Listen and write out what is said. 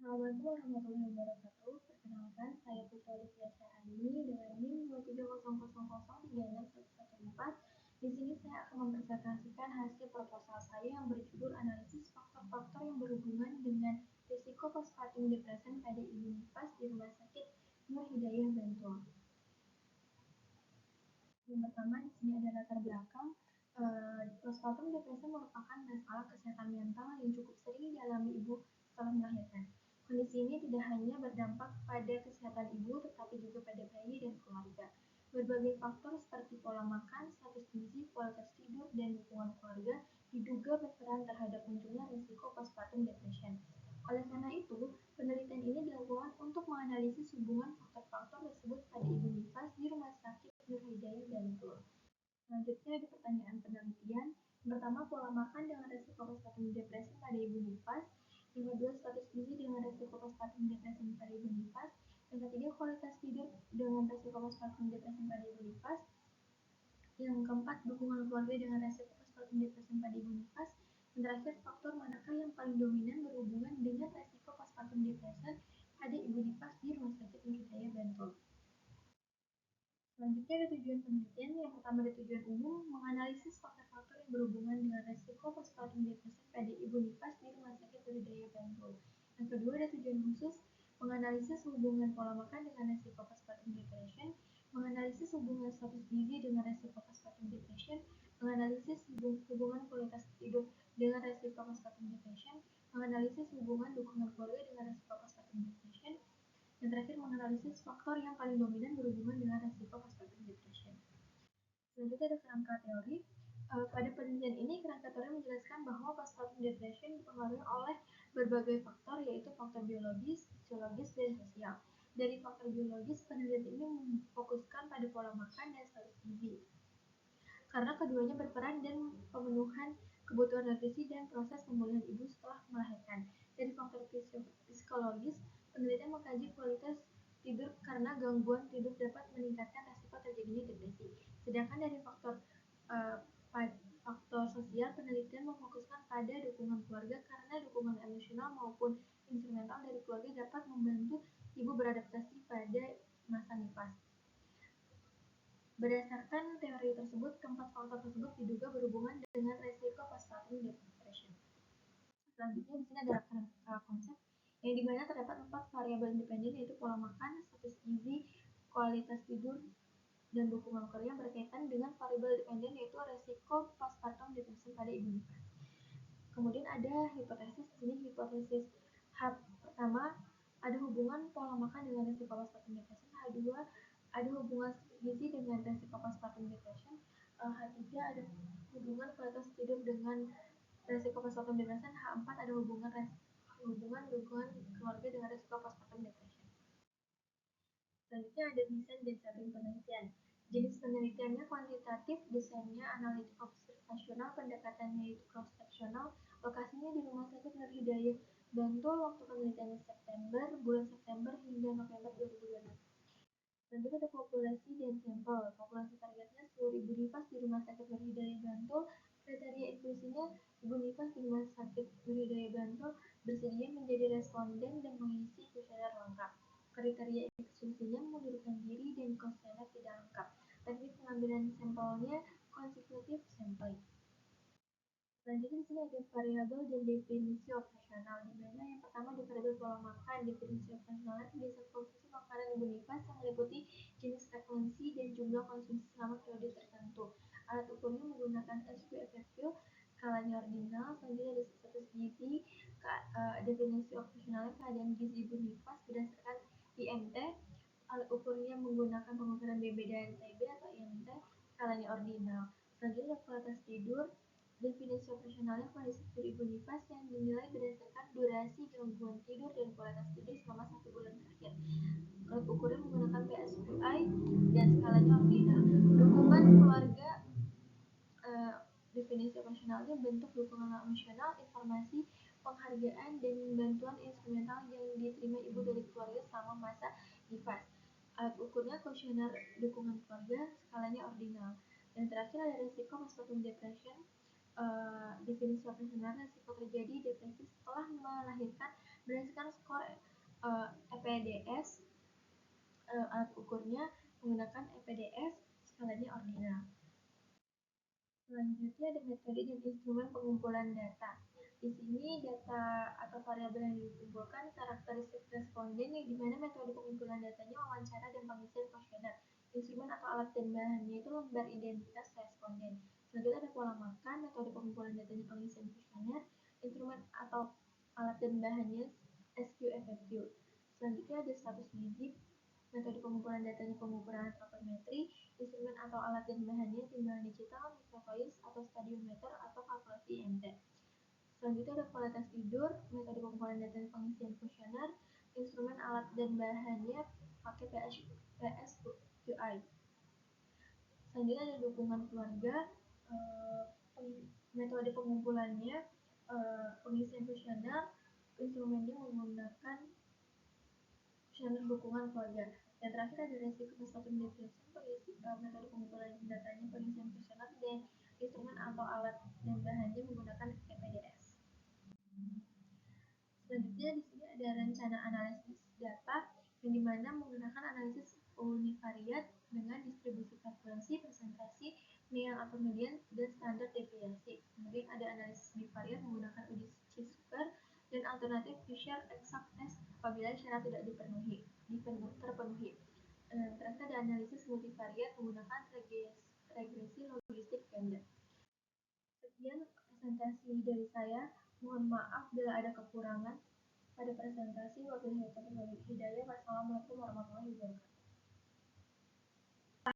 Assalamualaikum warahmatullahi wabarakatuh. Perkenalkan, saya Putra Liviasa Ani dengan NIM 23000363114. Di sini saya akan mempresentasikan hasil proposal saya yang berjudul analisis faktor-faktor yang berhubungan dengan risiko postpartum depression pada ibu nifas di Rumah Sakit Nur Hidayah Bantul. Yang pertama di sini ada latar belakang. Postpartum depression merupakan masalah kesehatan mental yang cukup sering dialami ibu setelah melahirkan. Kondisi ini tidak hanya berdampak pada kesehatan ibu, tetapi juga pada bayi dan keluarga. Berbagai faktor seperti pola makan, status gizi, kualitas tidur, dan dukungan keluarga diduga berperan terhadap munculnya risiko postpartum depression. Oleh karena itu, penelitian ini dilakukan untuk menganalisis hubungan faktor-faktor tersebut pada ibu nifas di Rumah Sakit Nur Hidayah Bantul. Selanjutnya ada pertanyaan penelitian. Yang pertama, pola makan dengan resiko postpartum depression pada ibu nifas. Yang kedua, status gizi dengan resiko postpartum depression pada ibu nifas. Yang ketiga, kualitas tidur dengan resiko postpartum depression pada ibu nifas. Yang keempat, dukungan keluarga dengan resiko postpartum depression pada ibu nifas. Yang terakhir, faktor manakah yang paling dominan berhubungan dengan resiko postpartum depression pada ibu nifas di Rumah Sakit Nur Hidayah Bantul. Selanjutnya ada tujuan penelitian. Yang pertama ada tujuan umum, menganalisis faktor-faktor yang berhubungan dengan resiko postpartum depression pada ibu nifas di Rumah Sakit Nur Hidayah Bantul. Yang kedua ada tujuan khusus, menganalisis hubungan pola makan dengan resiko postpartum depression, menganalisis hubungan status gizi dengan resiko postpartum depression, menganalisis hubungan kualitas tidur dengan resiko postpartum depression, menganalisis hubungan dukungan keluarga dengan resiko postpartum depression, dan terakhir menganalisis faktor yang paling dominan berhubungan dengan resiko postpartum depression. Selanjutnya ada kerangka teori. Pada penelitian ini, kerangka teori menjelaskan bahwa postpartum depression dipengaruhi oleh berbagai faktor, yaitu faktor biologis, fisiologis, dan sosial. Dari faktor biologis, penelitian ini memfokuskan pada pola makan dan status gizi, karena keduanya berperan dan pemenuhan kebutuhan nutrisi dan proses pemulihan ibu setelah melahirkan. Dari faktor psikologis, penelitian mengkaji kualitas tidur karena gangguan tidur dapat meningkatkan resiko terjadinya depresi. Sedangkan dari faktor sosial, penelitian memfokuskan pada dukungan keluarga karena dukungan emosional maupun instrumental dari keluarga dapat membantu ibu beradaptasi pada masa nifas. Berdasarkan teori tersebut, keempat faktor tersebut diduga berhubungan dengan resiko postpartum depression. Selanjutnya di sini ada konsep yang dimana terdapat 4 variabel independen, yaitu pola makan, status gizi, kualitas tidur, dan dukungan keluarga yang berkaitan dengan variabel dependen, yaitu resiko postpartum depression pada ibu nifas. Kemudian ada hipotesis. Di sini hipotesis pertama, ada hubungan pola makan dengan resiko postpartum depression. H2, ada hubungan gizi dengan resiko postpartum depression. H3, ada hubungan kualitas tidur dengan resiko postpartum depression. H4, ada hubungan dukungan keluarga dengan resiko postpartum depression. Selanjutnya ada desain dan setting penelitian. Jenis penelitiannya kuantitatif, desainnya analitik observasional, pendekatannya itu cross-sectional, lokasinya di Rumah Sakit Nur Hidayah Bantul, waktu penelitiannya bulan September hingga November 2020. Selanjutnya ada populasi dan sampel. Populasi targetnya 10.000 nifas di Rumah Sakit Nur Hidayah Bantul. Kriteria inklusinya, ibu nifas di Rumah Sakit Nur Hidayah Bantul bersedia menjadi responden dan mengisi kuesioner lengkap. Kriteria eksklusinya mengundurkan diri dan kuesioner tidak lengkap. Teknik pengambilan sampelnya consecutive sampling. Selanjutnya di sini ada variabel dan definisi operasional, di mana yang pertama ada variabel pola makan. Definisi operasionalnya kebiasaan konsumsi makanan ibu nifas yang meliputi jenis, frekuensi, dan jumlah konsumsi selama periode tertentu. Alat ukurnya menggunakan SPFQ, skalanya ordinal. Selanjutnya ada status gizi. Definisi operasionalnya keadaan gizi ibu nifas berdasarkan IMT. Alat ukurnya menggunakan pengukuran BB dan TB atau IMT, skalanya ordinal. Selanjutnya kualitas tidur. Definisi operasionalnya kondisi tidur ibu nifas yang dinilai berdasarkan durasi gangguan tidur dan kualitas tidur selama 1 bulan terakhir. Alat ukurnya menggunakan PSQI dan skalanya ordinal. Dukungan keluarga, definisi operasionalnya bentuk dukungan emosional, informasi, penghargaan, dan bantuan instrumental yang diterima ibu dari keluarga selama masa nifas. Alat ukurnya kuesioner dukungan keluarga, skalanya ordinal. Dan terakhir ada risiko postpartum depression. Definisi operasional, risiko terjadi depresi setelah melahirkan berdasarkan skor EPDS, alat ukurnya menggunakan EPDS skalanya ordinal. Selanjutnya ada metode dan instrumen pengumpulan data. Di sini data atau variabel yang dikumpulkan karakteristik responden, yang dimana metode pengumpulan datanya wawancara dan pengisian kuesioner. Instrumen atau alat dan bahannya itu lembar identitas responden. Selanjutnya ada pola makan, metode pengumpulan datanya pengisian kuesioner. Instrumen atau alat dan bahannya SQFFQ. Selanjutnya ada status gizi, metode pengumpulan datanya pengukuran antropometri. Instrumen atau alat dan bahannya timbangan digital, microvoice atau stadiometer atau kalkulasi IMT. Selanjutnya ada kualitas tidur, metode pengumpulan data dan pengisian kuesioner. Instrumen alat dan bahannya pakai PSQI. Selanjutnya ada dukungan keluarga, metode pengumpulannya pengisian kuesioner, instrumennya menggunakan kuesioner dukungan keluarga. Dan terakhir ada resiko postpartum depression, metode pengumpulan datanya pengisian kuesioner, dan instrumen atau alat dan bahannya menggunakan EPDS. Selanjutnya di sini ada rencana analisis data, yang dimana menggunakan analisis univariat dengan distribusi frekuensi, presentasi, mean atau median, dan standar deviasi. Kemudian ada analisis bivariat menggunakan uji chi-square dan alternatif Fisher-Exact test apabila syarat tidak terpenuhi. Terakhir ada analisis multivariat menggunakan regresi logistik ganda. Sekian presentasi dari saya. Mohon maaf bila ada kekurangan pada presentasi. Wabillahi taufiq wal hidayah. Wassalamualaikum warahmatullahi wabarakatuh.